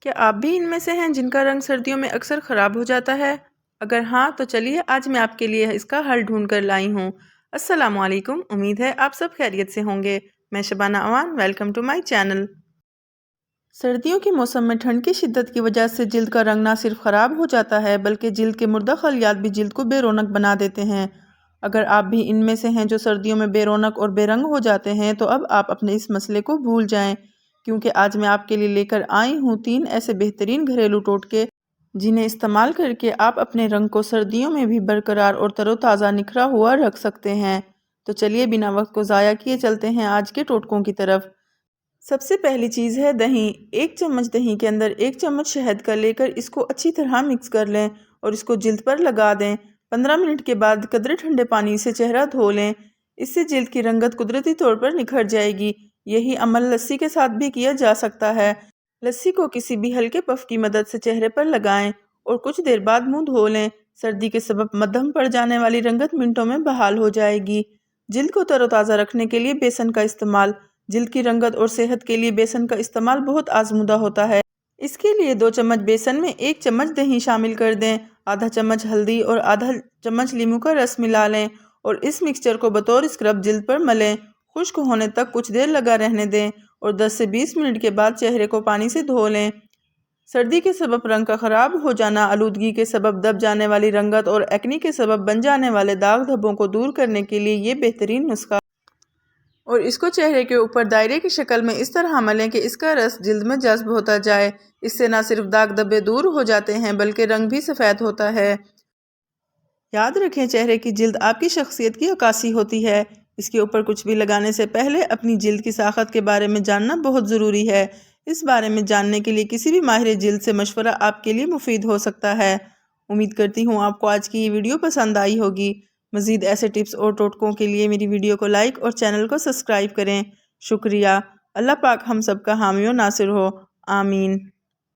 کیا آپ بھی ان میں سے ہیں جن کا رنگ سردیوں میں اکثر خراب ہو جاتا ہے؟ اگر ہاں تو چلیے آج میں آپ کے لیے اس کا حل ڈھونڈ کر لائی ہوں۔ السلام علیکم، امید ہے آپ سب خیریت سے ہوں گے۔ میں شبانہ امان، ویلکم ٹو مائی چینل۔ سردیوں کے موسم میں ٹھنڈ کی شدت کی وجہ سے جلد کا رنگ نہ صرف خراب ہو جاتا ہے بلکہ جلد کے مردہ خلیات بھی جلد کو بے رونق بنا دیتے ہیں۔ اگر آپ بھی ان میں سے ہیں جو سردیوں میں بے رونق اور بے رنگ ہو جاتے ہیں تو اب آپ اپنے اس مسئلے کو بھول جائیں، کیونکہ آج میں آپ کے لیے لے کر آئی ہوں 3 ایسے بہترین گھریلو ٹوٹکے جنہیں استعمال کر کے آپ اپنے رنگ کو سردیوں میں بھی برقرار اور تر و تازہ نکھرا ہوا رکھ سکتے ہیں۔ تو چلیے بنا وقت کو ضائع کیے چلتے ہیں آج کے ٹوٹکوں کی طرف۔ سب سے پہلی چیز ہے دہی۔ 1 چمچ دہی کے اندر 1 چمچ شہد کا لے کر اس کو اچھی طرح مکس کر لیں اور اس کو جلد پر لگا دیں۔ 15 منٹ کے بعد قدرے ٹھنڈے پانی سے چہرہ دھو لیں، اس سے جلد کی رنگت قدرتی طور پر نکھر جائے گی۔ یہی عمل لسی کے ساتھ بھی کیا جا سکتا ہے۔ لسی کو کسی بھی ہلکے پف کی مدد سے چہرے پر لگائیں اور کچھ دیر بعد منہ دھو لیں۔ سردی کے سبب مدھم پڑ جانے والی رنگت منٹوں میں بحال ہو جائے گی۔ جلد کو تر و تازہ رکھنے کے لیے بیسن کا استعمال۔ جلد کی رنگت اور صحت کے لیے بیسن کا استعمال بہت آزمودہ ہوتا ہے۔ اس کے لیے 2 چمچ بیسن میں 1 چمچ دہی شامل کر دیں، آدھا چمچ ہلدی اور آدھا چمچ لیموں کا رس ملا لیں اور اس مکسچر کو بطور اسکرب جلد پر ملیں۔ خشک ہونے تک کچھ دیر لگا رہنے دیں اور 10 سے 20 منٹ کے بعد چہرے کو پانی سے دھو لیں۔ سردی کے سبب رنگ کا خراب ہو جانا، آلودگی کے سبب دب جانے والی رنگت اور ایکنی کے سبب بن جانے والے داغ دھبوں کو دور کرنے کے لیے یہ بہترین نسخہ اور اس کو چہرے کے اوپر دائرے کی شکل میں اس طرح ملیں کہ اس کا رس جلد میں جذب ہوتا جائے۔ اس سے نہ صرف داغ دھبے دور ہو جاتے ہیں بلکہ رنگ بھی سفید ہوتا ہے۔ یاد رکھیں، چہرے کی جلد آپ کی شخصیت کی عکاسی ہوتی ہے۔ اس کے اوپر کچھ بھی لگانے سے پہلے اپنی جلد کی ساخت کے بارے میں جاننا بہت ضروری ہے۔ اس بارے میں جاننے کے لیے کسی بھی ماہر جلد سے مشورہ آپ کے لیے مفید ہو سکتا ہے۔ امید کرتی ہوں آپ کو آج کی یہ ویڈیو پسند آئی ہوگی۔ مزید ایسے ٹپس اور ٹوٹکوں کے لیے میری ویڈیو کو لائک اور چینل کو سبسکرائب کریں۔ شکریہ۔ اللہ پاک ہم سب کا حامی و ناصر ہو۔ آمین۔